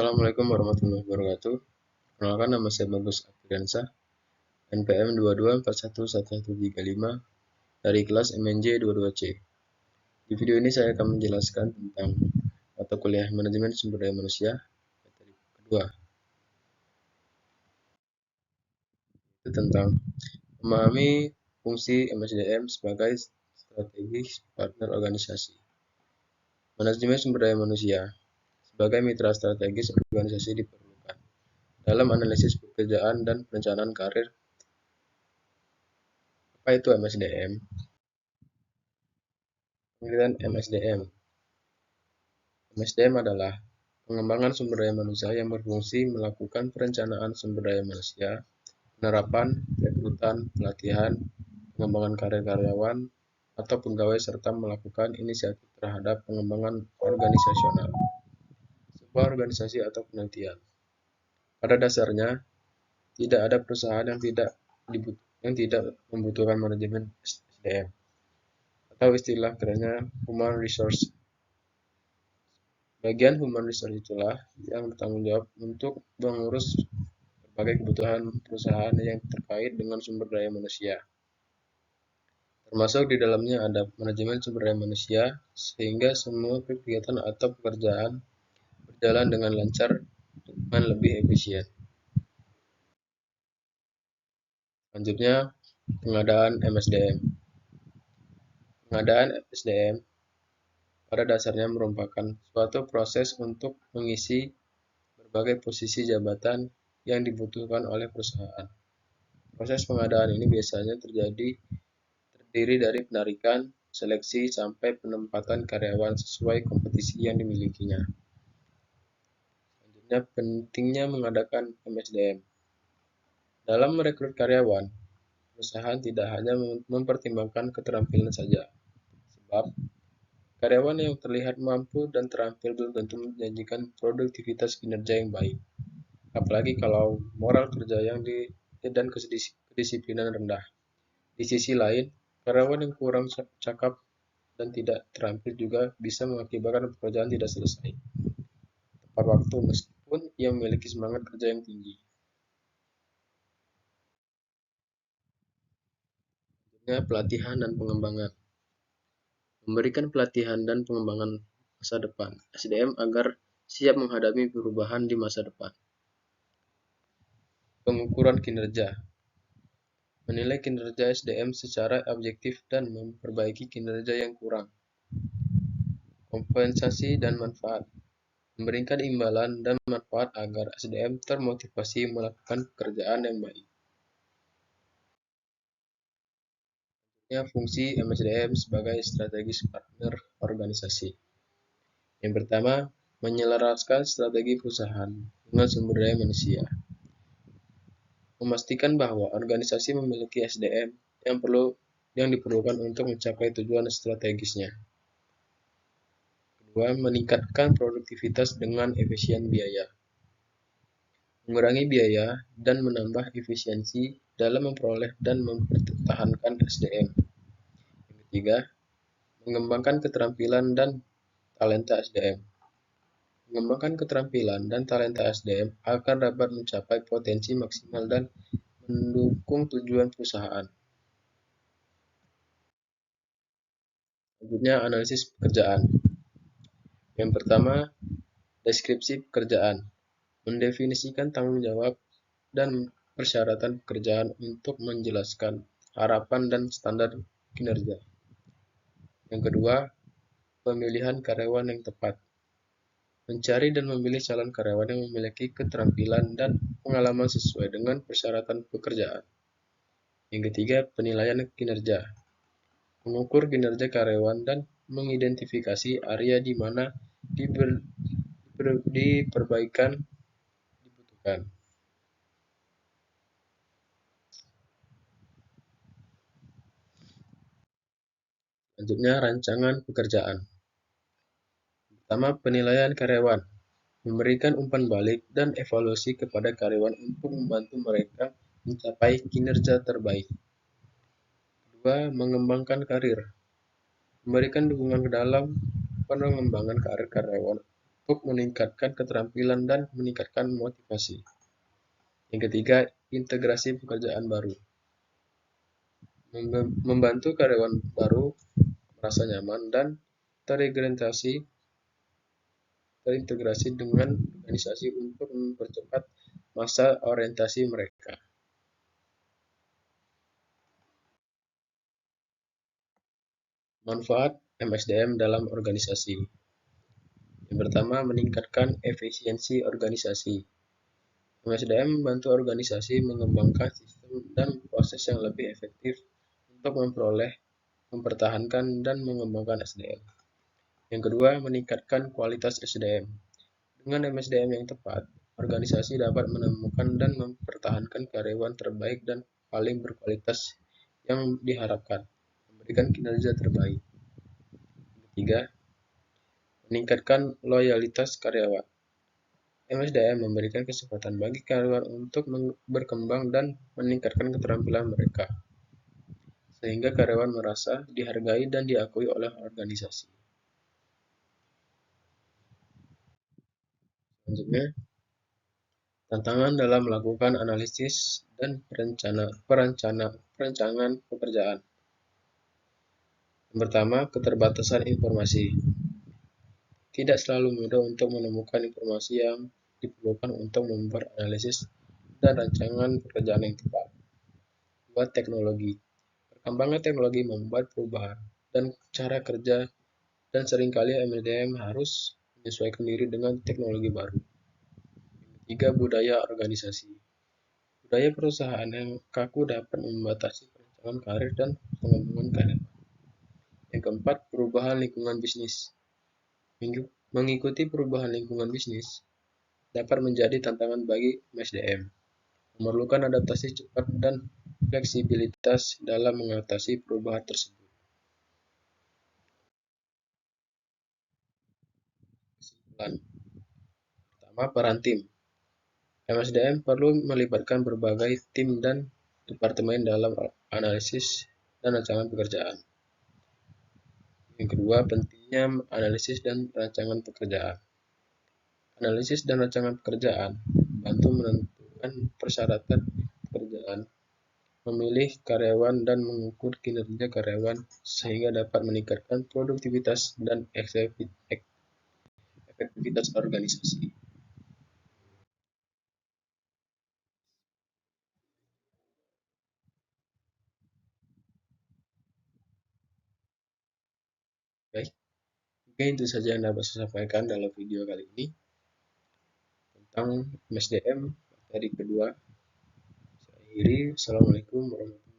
Assalamualaikum warahmatullahi wabarakatuh. Perkenalkan, nama saya Bagus Afriansa, NPM 22411135 dari kelas MNJ 22C. Di video ini saya akan menjelaskan tentang mata kuliah Manajemen Sumber Daya Manusia materi kedua. Itu tentang memahami fungsi MSDM sebagai strategi partner organisasi. Manajemen Sumber Daya Manusia sebagai mitra strategis organisasi diperlukan dalam analisis pekerjaan dan perencanaan karir. Apa itu MSDM? Pengertian MSDM. MSDM adalah pengembangan sumber daya manusia yang berfungsi melakukan perencanaan sumber daya manusia, penerapan, rekrutan, pelatihan, pengembangan karir karyawan atau pegawai serta melakukan inisiatif terhadap pengembangan organisasional sebuah organisasi atau penelitian. Pada dasarnya, tidak ada perusahaan yang tidak membutuhkan manajemen SDM atau istilah kerennya Human Resource. Bagian Human Resource itulah yang bertanggung jawab untuk mengurus berbagai kebutuhan perusahaan yang terkait dengan sumber daya manusia. Termasuk di dalamnya ada manajemen sumber daya manusia, sehingga semua kegiatan atau pekerjaan berjalan dengan lancar dan lebih efisien. Selanjutnya, pengadaan MSDM. Pengadaan MSDM pada dasarnya merupakan suatu proses untuk mengisi berbagai posisi jabatan yang dibutuhkan oleh perusahaan. Proses pengadaan ini biasanya terdiri dari penarikan, seleksi, sampai penempatan karyawan sesuai kompetisi yang dimilikinya. Selanjutnya, pentingnya mengadakan MSDM. Dalam merekrut karyawan, perusahaan tidak hanya mempertimbangkan keterampilan saja, sebab karyawan yang terlihat mampu dan terampil belum tentu menjanjikan produktivitas kinerja yang baik. Apalagi kalau moral kerja dan kedisiplinan rendah. Di sisi lain, karyawan yang kurang cakap dan tidak terampil juga bisa mengakibatkan pekerjaan tidak selesai tepat waktu meskipun ia memiliki semangat kerja yang tinggi. Pelatihan dan pengembangan. Memberikan pelatihan dan pengembangan masa depan SDM agar siap menghadapi perubahan di masa depan. Pengukuran kinerja. Menilai kinerja SDM secara objektif dan memperbaiki kinerja yang kurang. Kompensasi dan manfaat. Memberikan imbalan dan manfaat agar SDM termotivasi melakukan pekerjaan yang baik. Fungsi MSDM sebagai strategis partner organisasi. Yang pertama, menyelaraskan strategi perusahaan dengan sumber daya manusia. Memastikan bahwa organisasi memiliki SDM yang diperlukan untuk mencapai tujuan strategisnya. Kedua, meningkatkan produktivitas dengan efisien biaya. Mengurangi biaya dan menambah efisiensi dalam memperoleh dan mempertahankan SDM. Yang ketiga, mengembangkan keterampilan dan talenta SDM. Mengembangkan keterampilan dan talenta SDM agar dapat mencapai potensi maksimal dan mendukung tujuan perusahaan. Selanjutnya, analisis pekerjaan. Yang pertama, deskripsi pekerjaan. Mendefinisikan tanggung jawab dan persyaratan pekerjaan untuk menjelaskan harapan dan standar kinerja. Yang kedua, pemilihan karyawan yang tepat. Mencari dan memilih calon karyawan yang memiliki keterampilan dan pengalaman sesuai dengan persyaratan pekerjaan. Yang ketiga, penilaian kinerja. Mengukur kinerja karyawan dan mengidentifikasi area di mana perbaikan dibutuhkan. Selanjutnya, rancangan pekerjaan. Pertama, penilaian karyawan. Memberikan umpan balik dan evaluasi kepada karyawan untuk membantu mereka mencapai kinerja terbaik. Kedua, mengembangkan karir. Memberikan dukungan ke dalam pengembangan karir karyawan untuk meningkatkan keterampilan dan meningkatkan motivasi. Yang ketiga, integrasi pekerjaan baru. Membantu karyawan baru merasa nyaman dan terintegrasi dengan organisasi untuk mempercepat masa orientasi mereka. Manfaat MSDM dalam organisasi. Yang pertama, meningkatkan efisiensi organisasi. MSDM membantu organisasi mengembangkan sistem dan proses yang lebih efektif untuk memperoleh, mempertahankan, dan mengembangkan SDM. Yang kedua, meningkatkan kualitas SDM. Dengan MSDM yang tepat, organisasi dapat menemukan dan mempertahankan karyawan terbaik dan paling berkualitas yang diharapkan, memberikan kinerja terbaik. Yang ketiga, meningkatkan loyalitas karyawan. MSDM memberikan kesempatan bagi karyawan untuk berkembang dan meningkatkan keterampilan mereka, sehingga karyawan merasa dihargai dan diakui oleh organisasi. Selanjutnya, tantangan dalam melakukan analisis dan perencanaan pekerjaan. Yang pertama, keterbatasan informasi. Tidak selalu mudah untuk menemukan informasi yang diperlukan untuk membuat analisis dan rancangan pekerjaan yang tepat. Dua, teknologi. Perkembangan teknologi membuat perubahan dan cara kerja dan seringkali MSDM harus menyesuaikan diri dengan teknologi baru. Tiga, budaya organisasi. Budaya perusahaan yang kaku dapat membatasi perencanaan karir dan pengembangan karyawan. Yang keempat, perubahan lingkungan bisnis. Mengikuti perubahan lingkungan bisnis dapat menjadi tantangan bagi MSDM, memerlukan adaptasi cepat dan fleksibilitas dalam mengatasi perubahan tersebut. Kesimpulan. Pertama, peran tim. MSDM perlu melibatkan berbagai tim dan departemen dalam analisis dan rancangan pekerjaan. Yang kedua, pentingnya analisis dan rancangan pekerjaan. Analisis dan rancangan pekerjaan bantu menentukan persyaratan pekerjaan, memilih karyawan dan mengukur kinerja karyawan sehingga dapat meningkatkan produktivitas dan efektivitas organisasi. Baik, mungkin itu saja yang dapat saya sampaikan dalam video kali ini tentang MSDM materi kedua. Saya akhiri. Assalamualaikum warahmatullahi wabarakatuh.